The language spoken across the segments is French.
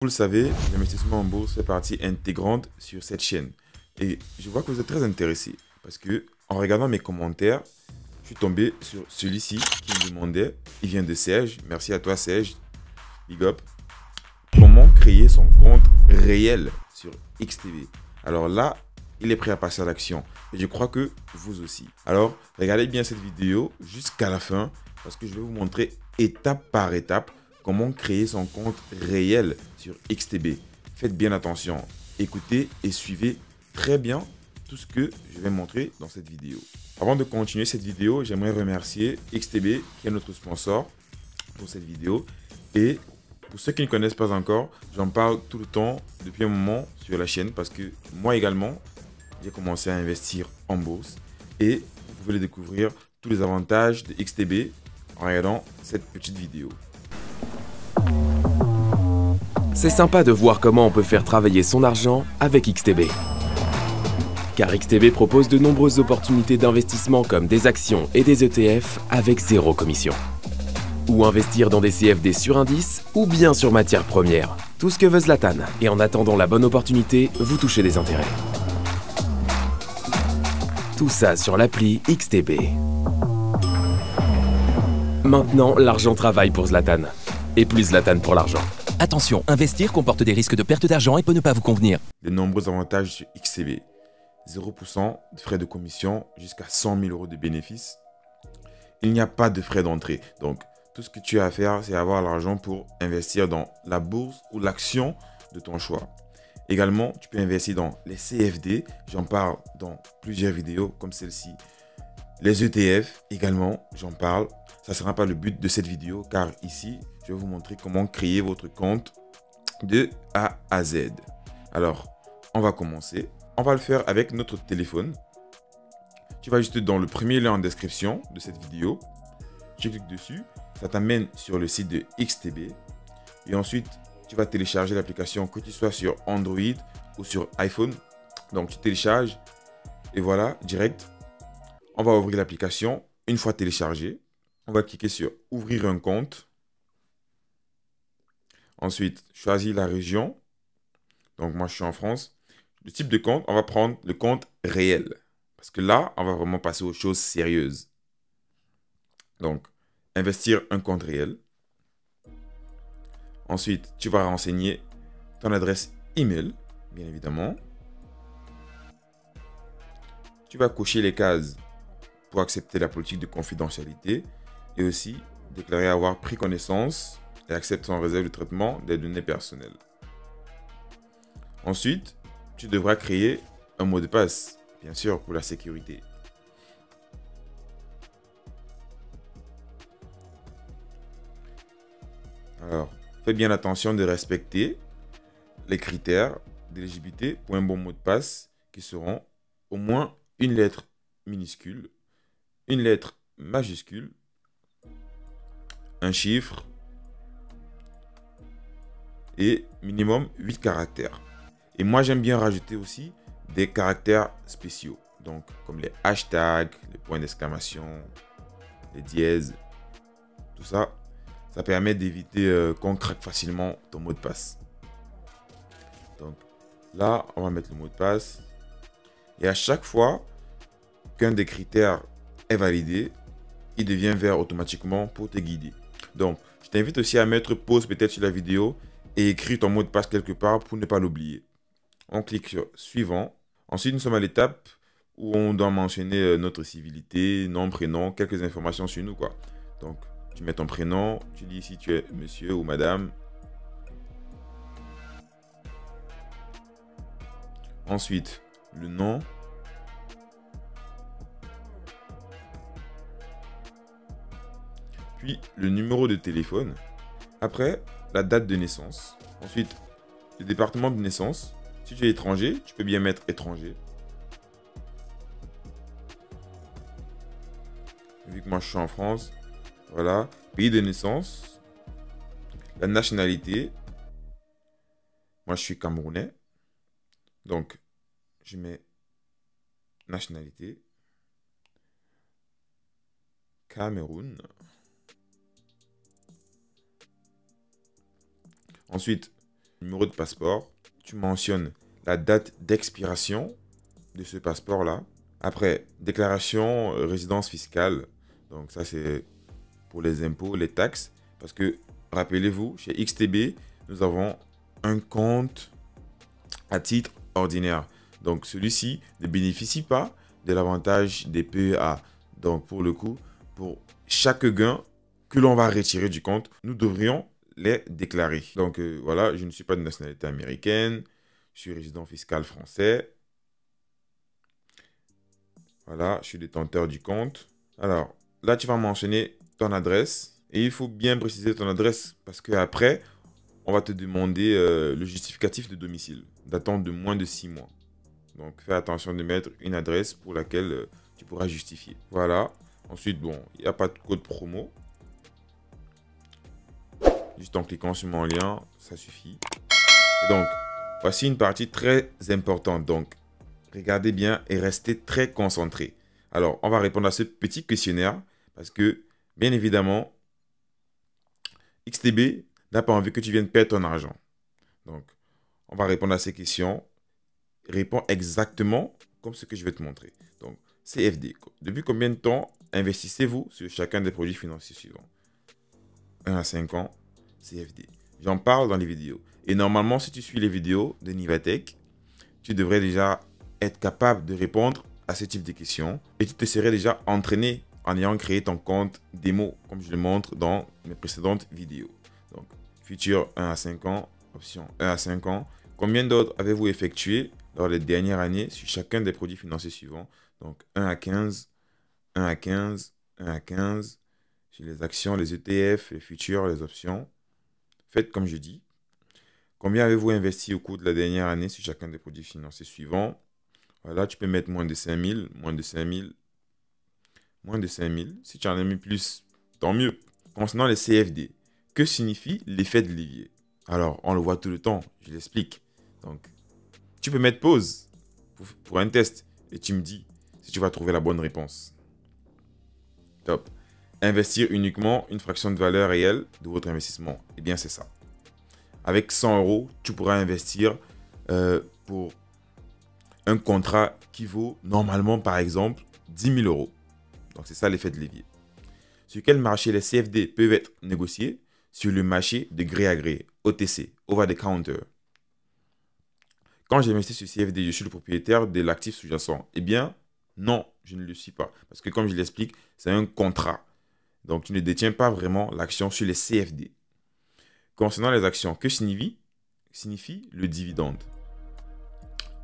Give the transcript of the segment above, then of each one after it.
Vous le savez, l'investissement en bourse fait partie intégrante sur cette chaîne. Et je vois que vous êtes très intéressé parce que en regardant mes commentaires, je suis tombé sur celui-ci qui me demandait, il vient de Serge, merci à toi Serge, big up, comment créer son compte réel sur XTB. Alors là, il est prêt à passer à l'action et je crois que vous aussi. Alors, regardez bien cette vidéo jusqu'à la fin parce que je vais vous montrer étape par étape comment créer son compte réel sur XTB. Faites bien attention, écoutez et suivez très bien tout ce que je vais montrer dans cette vidéo. Avant de continuer cette vidéo, j'aimerais remercier XTB qui est notre sponsor pour cette vidéo. Et pour ceux qui ne connaissent pas encore, j'en parle tout le temps depuis un moment sur la chaîne parce que moi également, j'ai commencé à investir en bourse et vous pouvez le découvrir tous les avantages de XTB en regardant cette petite vidéo. C'est sympa de voir comment on peut faire travailler son argent avec XTB. Car XTB propose de nombreuses opportunités d'investissement comme des actions et des ETF avec zéro commission. Ou investir dans des CFD sur indice ou bien sur matières premières. Tout ce que veut Zlatan. Et en attendant la bonne opportunité, vous touchez des intérêts. Tout ça sur l'appli XTB. Maintenant, l'argent travaille pour Zlatan. Et plus Zlatan pour l'argent. Attention, investir comporte des risques de perte d'argent et peut ne pas vous convenir. De nombreux avantages sur XTB. 0% de frais de commission jusqu'à 100 000 € de bénéfices. Il n'y a pas de frais d'entrée. Donc, tout ce que tu as à faire, c'est avoir l'argent pour investir dans la bourse ou l'action de ton choix. Également, tu peux investir dans les CFD. J'en parle dans plusieurs vidéos comme celle-ci. Les ETF, également, j'en parle. Ça ne sera pas le but de cette vidéo car ici, je vais vous montrer comment créer votre compte de A à Z. Alors, on va commencer. On va le faire avec notre téléphone. Tu vas juste dans le premier lien en description de cette vidéo. Tu cliques dessus. Ça t'amène sur le site de XTB. Et ensuite, tu vas télécharger l'application que tu sois sur Android ou sur iPhone. Donc, tu télécharges et voilà, direct. On va ouvrir l'application. Une fois téléchargée, on va cliquer sur Ouvrir un compte. Ensuite, choisis la région. Donc, moi, je suis en France. Le type de compte, on va prendre le compte réel. Parce que là, on va vraiment passer aux choses sérieuses. Donc, investir un compte réel. Ensuite, tu vas renseigner ton adresse email, bien évidemment. Tu vas cocher les cases pour accepter la politique de confidentialité et aussi déclarer avoir pris connaissance et accepter sans réserve le traitement des données personnelles. Ensuite, tu devras créer un mot de passe, bien sûr, pour la sécurité. Alors, fais bien attention de respecter les critères d'éligibilité pour un bon mot de passe qui seront au moins une lettre minuscule, une lettre majuscule, un chiffre et minimum 8 caractères. Et moi, j'aime bien rajouter aussi des caractères spéciaux. Donc, comme les hashtags, les points d'exclamation, les dièses, tout ça. Ça permet d'éviter qu'on craque facilement ton mot de passe. Donc, là, on va mettre le mot de passe. Et à chaque fois qu'un des critères est validé, il devient vert automatiquement pour te guider. Donc, je t'invite aussi à mettre pause peut-être sur la vidéo et écrire ton mot de passe quelque part pour ne pas l'oublier. On clique sur suivant. Ensuite, nous sommes à l'étape où on doit mentionner notre civilité, nom, prénom, quelques informations sur nous, quoi. Donc, tu mets ton prénom, tu dis si tu es monsieur ou madame. Ensuite, le nom. Puis, le numéro de téléphone. Après, la date de naissance. Ensuite, le département de naissance. Si tu es étranger, tu peux bien mettre étranger. Vu que moi je suis en France, voilà. Pays de naissance. La nationalité. Moi je suis camerounais. Donc, je mets nationalité. Cameroun. Ensuite, numéro de passeport. Tu mentionnes la date d'expiration de ce passeport-là. Après, déclaration résidence fiscale. Donc ça, c'est pour les impôts, les taxes. Parce que, rappelez-vous, chez XTB, nous avons un compte à titre ordinaire. Donc celui-ci ne bénéficie pas de l'avantage des PEA. Donc pour le coup, pour chaque gain que l'on va retirer du compte, nous devrions les déclarer. Donc voilà, je ne suis pas de nationalité américaine, je suis résident fiscal français. Voilà, je suis détenteur du compte. Alors là, tu vas mentionner ton adresse et il faut bien préciser ton adresse parce qu'après, on va te demander le justificatif de domicile datant de moins de 6 mois. Donc fais attention de mettre une adresse pour laquelle tu pourras justifier. Voilà. Ensuite, bon, il n'y a pas de code promo. Juste en cliquant sur mon lien, ça suffit. Et donc, voici une partie très importante. Donc, regardez bien et restez très concentrés. Alors, on va répondre à ce petit questionnaire parce que, bien évidemment, XTB n'a pas envie que tu viennes perdre ton argent. Donc, on va répondre à ces questions. Réponds exactement comme ce que je vais te montrer. Donc, CFD. Depuis combien de temps investissez-vous sur chacun des produits financiers suivants? 1 à 5 ans, CFD. J'en parle dans les vidéos. Et normalement, si tu suis les vidéos de Nivatech, tu devrais déjà être capable de répondre à ce type de questions. Et tu te serais déjà entraîné en ayant créé ton compte démo, comme je le montre dans mes précédentes vidéos. Donc, futur 1 à 5 ans, option 1 à 5 ans. Combien d'ordres avez-vous effectué dans les dernières années sur chacun des produits financiers suivants? Donc, 1 à 15, 1 à 15, 1 à 15. Sur les actions, les ETF, les futurs, les options. Faites comme je dis. Combien avez-vous investi au cours de la dernière année sur chacun des produits financiers suivants? Voilà, tu peux mettre moins de 5 000, moins de 5 000, moins de 5 000. Si tu en as mis plus, tant mieux. Concernant les CFD, que signifie l'effet de levier? Alors, on le voit tout le temps, je l'explique. Donc, tu peux mettre pause pour un test et tu me dis si tu vas trouver la bonne réponse. Top. Investir uniquement une fraction de valeur réelle de votre investissement. Eh bien, c'est ça. Avec 100 €, tu pourras investir pour un contrat qui vaut normalement, par exemple, 10 000 €. Donc, c'est ça l'effet de levier. Sur quel marché les CFD peuvent être négociés? Sur le marché de gré à gré, OTC, over the counter. Quand j'investis sur CFD, je suis le propriétaire de l'actif sous-jacent. Eh bien, non, je ne le suis pas. Parce que comme je l'explique, c'est un contrat. Donc, tu ne détiens pas vraiment l'action sur les CFD. Concernant les actions, que signifie le dividende?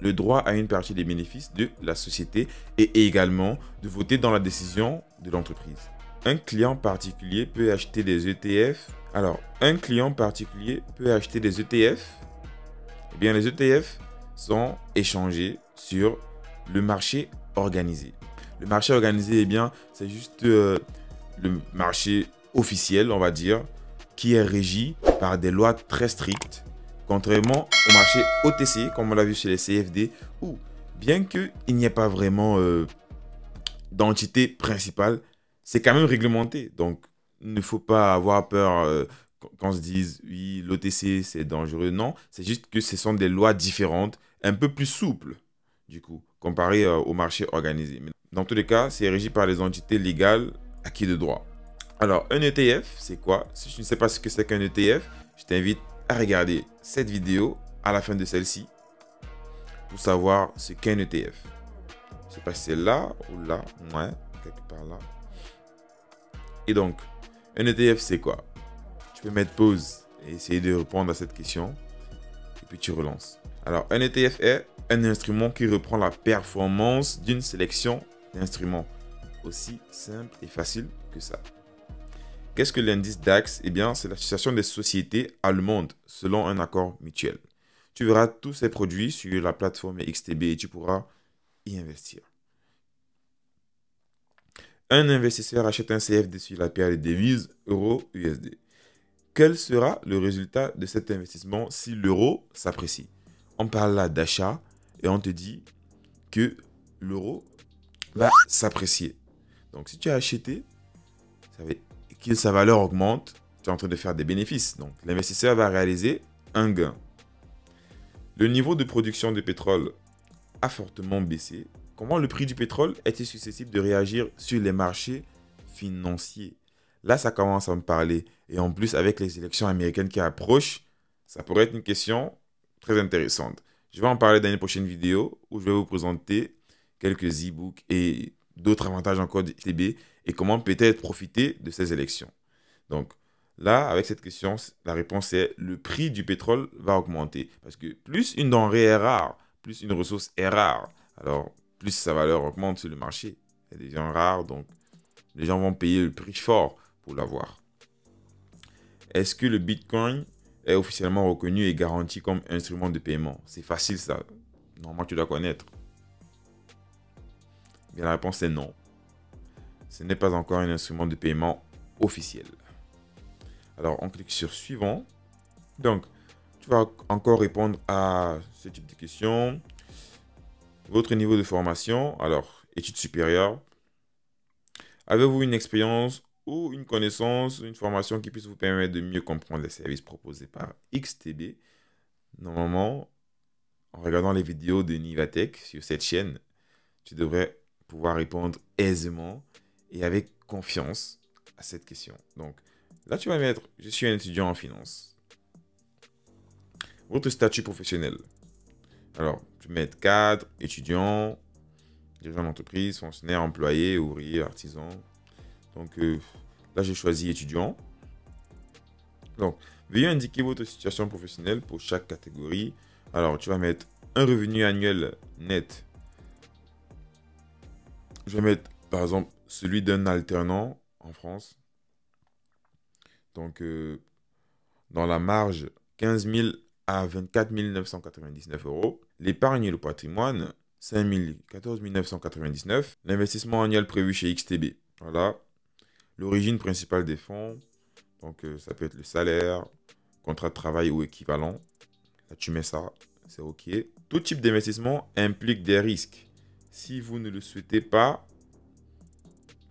Le droit à une partie des bénéfices de la société et également de voter dans la décision de l'entreprise. Un client particulier peut acheter des ETF. Alors, un client particulier peut acheter des ETF. Eh bien, les ETF sont échangés sur le marché organisé. Le marché organisé, eh bien, c'est juste le marché officiel, on va dire, qui est régi par des lois très strictes, contrairement au marché OTC, comme on l'a vu chez les CFD, où, bien qu'il n'y ait pas vraiment d'entité principale, c'est quand même réglementé. Donc, il ne faut pas avoir peur quand on se dise, oui, l'OTC, c'est dangereux. Non, c'est juste que ce sont des lois différentes, un peu plus souples, du coup, comparé au marché organisé. Mais dans tous les cas, c'est régi par les entités légales acquises de droit. Alors, un ETF, c'est quoi? Si tu ne sais pas ce que c'est qu'un ETF, je t'invite à regarder cette vidéo à la fin de celle-ci pour savoir ce qu'est un ETF. Je ne sais pas si c'est là ou là, ouais, quelque part là. Et donc, un ETF, c'est quoi? Tu peux mettre pause et essayer de répondre à cette question. Et puis tu relances. Alors, un ETF est un instrument qui reprend la performance d'une sélection d'instruments. Aussi simple et facile que ça. Qu'est-ce que l'indice DAX? Eh bien, c'est l'association des sociétés allemandes selon un accord mutuel. Tu verras tous ces produits sur la plateforme XTB et tu pourras y investir. Un investisseur achète un CFD sur la paire de devises euro-USD. Quel sera le résultat de cet investissement si l'euro s'apprécie? On parle là d'achat et on te dit que l'euro va s'apprécier. Donc, si tu as acheté, ça veut que sa valeur augmente, tu es en train de faire des bénéfices. Donc, l'investisseur va réaliser un gain. Le niveau de production de pétrole a fortement baissé. Comment le prix du pétrole est-il susceptible de réagir sur les marchés financiers? Là, ça commence à me parler. Et en plus, avec les élections américaines qui approchent, ça pourrait être une question très intéressante. Je vais en parler dans une prochaine vidéo où je vais vous présenter quelques e-books et d'autres avantages encore d'XTB et comment peut-être profiter de ces élections. Donc là, avec cette question, la réponse est le prix du pétrole va augmenter. Parce que plus une denrée est rare, plus une ressource est rare, alors plus sa valeur augmente sur le marché. Elle devient rare, donc les gens vont payer le prix fort pour l'avoir. Est-ce que le Bitcoin est officiellement reconnu et garanti comme instrument de paiement? C'est facile ça. Normalement, tu dois connaître. Bien, la réponse est non. Ce n'est pas encore un instrument de paiement officiel. Alors, on clique sur suivant. Donc, tu vas encore répondre à ce type de questions. Votre niveau de formation, alors, études supérieures. Avez-vous une expérience ou une connaissance, une formation qui puisse vous permettre de mieux comprendre les services proposés par XTB? Normalement, en regardant les vidéos de Nivatech sur cette chaîne, tu devrais pouvoir répondre aisément et avec confiance à cette question. Donc, là, tu vas mettre « Je suis un étudiant en finance ». Votre statut professionnel. Alors, tu peux mettre cadre, étudiant, dirigeant d'entreprise, fonctionnaire, employé, ouvrier, artisan. Donc, là, j'ai choisi étudiant. Donc, veuillez indiquer votre situation professionnelle pour chaque catégorie. Alors, tu vas mettre un revenu annuel net. Je vais mettre, par exemple, celui d'un alternant en France. Donc, dans la marge, 15 000 à 24 999 euros. L'épargne et le patrimoine, 5 000, 14 999. L'investissement annuel prévu chez XTB. Voilà. L'origine principale des fonds. Donc, ça peut être le salaire, contrat de travail ou équivalent. Là, tu mets ça. C'est OK. Tout type d'investissement implique des risques. Si vous ne le souhaitez pas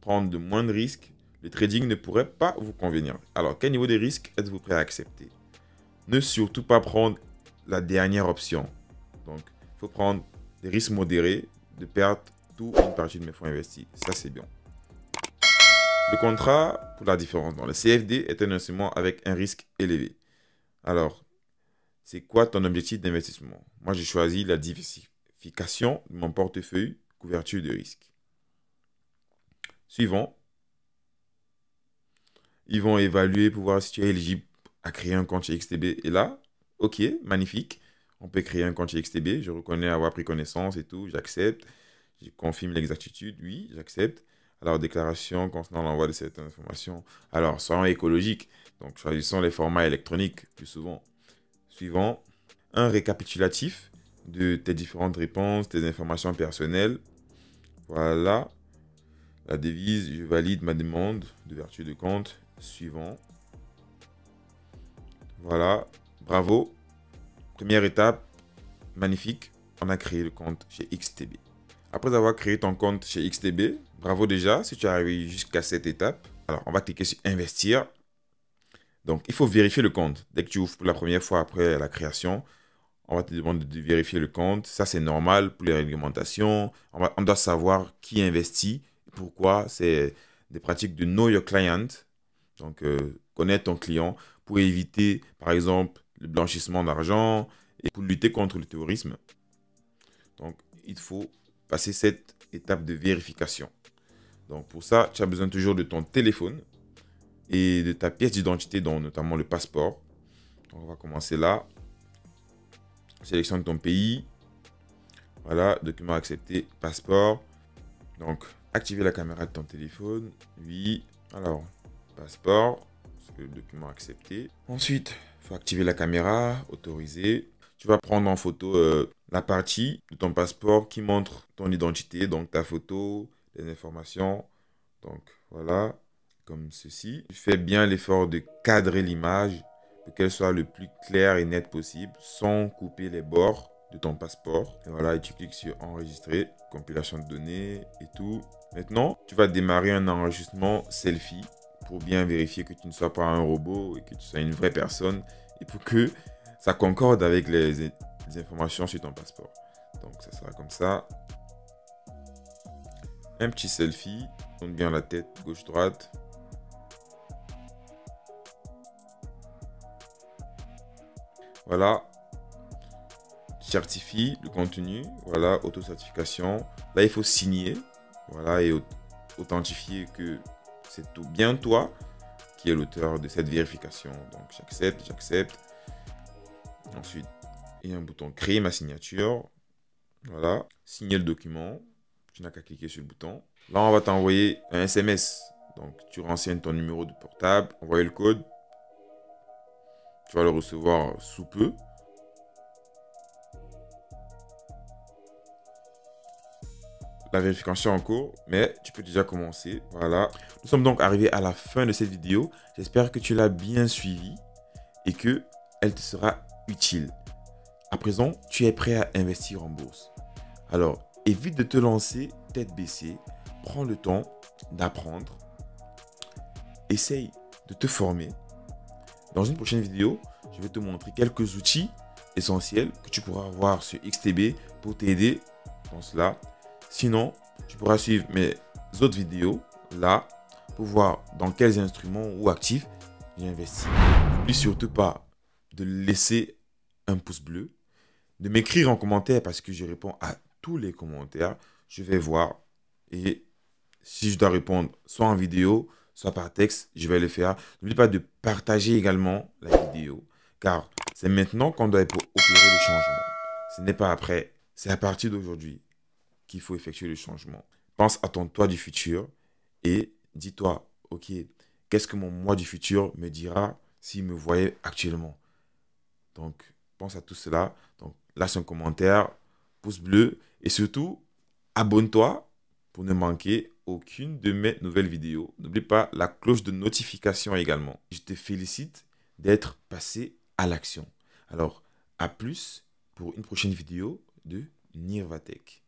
prendre de moindres risques, le trading ne pourrait pas vous convenir. Alors, quel niveau de risque êtes-vous prêt à accepter? Ne surtout pas prendre la dernière option. Donc, il faut prendre des risques modérés de perdre toute une partie de mes fonds investis. Ça, c'est bien. Le contrat pour la différence. Dans le CFD est un instrument avec un risque élevé. Alors, c'est quoi ton objectif d'investissement? Moi, j'ai choisi la diversification de mon portefeuille, couverture de risque. Suivant. Ils vont évaluer pour voir si tu es éligible à créer un compte chez XTB. Et là, OK, magnifique. On peut créer un compte chez XTB. Je reconnais avoir pris connaissance et tout. J'accepte. Je confirme l'exactitude. Oui, j'accepte. Alors, déclaration concernant l'envoi de certaines informations. Alors, soyons écologiques. Donc, choisissons les formats électroniques plus souvent. Suivant. Un récapitulatif de tes différentes réponses, tes informations personnelles. Voilà. La devise, je valide ma demande d'ouverture de compte. Suivant. Voilà. Bravo. Première étape. Magnifique. On a créé le compte chez XTB. Après avoir créé ton compte chez XTB, bravo déjà si tu es arrivé jusqu'à cette étape. Alors, on va cliquer sur investir. Donc, il faut vérifier le compte. Dès que tu ouvres pour la première fois après la création, on va te demander de vérifier le compte. Ça, c'est normal pour les réglementations. On doit savoir qui investit, pourquoi. C'est des pratiques de Know Your Client. Donc, connaître ton client pour éviter, par exemple, le blanchissement d'argent et pour lutter contre le terrorisme. Donc, il faut passer cette étape de vérification. Donc, pour ça, tu as besoin toujours de ton téléphone et de ta pièce d'identité, dont notamment le passeport. Donc, on va commencer là. Sélectionne ton pays. Voilà, document accepté, passeport. Donc, activer la caméra de ton téléphone. Oui. Alors, passeport, c'est le document accepté. Ensuite, il faut activer la caméra, autoriser. Tu vas prendre en photo la partie de ton passeport qui montre ton identité, donc ta photo, les informations. Donc, voilà, comme ceci. Tu fais bien l'effort de cadrer l'image pour qu'elle soit le plus claire et nette possible sans couper les bords de ton passeport. Et voilà, et tu cliques sur enregistrer, compilation de données et tout. Maintenant, tu vas démarrer un enregistrement selfie pour bien vérifier que tu ne sois pas un robot et que tu sois une vraie personne et pour que ça concorde avec les des informations sur ton passeport. Donc ça sera comme ça. Un petit selfie, tourne bien la tête gauche-droite. Voilà. Certifie le contenu. Voilà, auto-certification. Là, il faut signer. Voilà, et authentifier que c'est tout bien toi qui est l'auteur de cette vérification. Donc j'accepte, j'accepte. Ensuite, il y a un bouton créer ma signature. Voilà, signer le document. Tu n'as qu'à cliquer sur le bouton. Là, on va t'envoyer un SMS. Donc tu renseignes ton numéro de portable, envoyer le code. Tu vas le recevoir sous peu. La vérification en cours, mais tu peux déjà commencer. Voilà. Nous sommes donc arrivés à la fin de cette vidéo. J'espère que tu l'as bien suivie et que elle te sera utile. À présent, tu es prêt à investir en bourse. Alors, évite de te lancer tête baissée. Prends le temps d'apprendre. Essaye de te former. Dans une prochaine vidéo, je vais te montrer quelques outils essentiels que tu pourras avoir sur XTB pour t'aider dans cela. Sinon, tu pourras suivre mes autres vidéos là pour voir dans quels instruments ou actifs j'ai investi. N'oublie surtout pas de laisser un pouce bleu, de m'écrire en commentaire parce que je réponds à tous les commentaires. Je vais voir et si je dois répondre soit en vidéo, soit par texte, je vais le faire. N'oublie pas de partager également la vidéo car c'est maintenant qu'on doit opérer le changement. Ce n'est pas après, c'est à partir d'aujourd'hui qu'il faut effectuer le changement. Pense à ton toi du futur et dis-toi, ok, qu'est-ce que mon moi du futur me dira s'il me voyait actuellement? Donc, pense à tout cela. Donc, lâche un commentaire, pouce bleu et surtout, abonne-toi pour ne manquer aucune de mes nouvelles vidéos. N'oublie pas la cloche de notification également. Je te félicite d'être passé à l'action. Alors, à plus pour une prochaine vidéo de Nirvatech.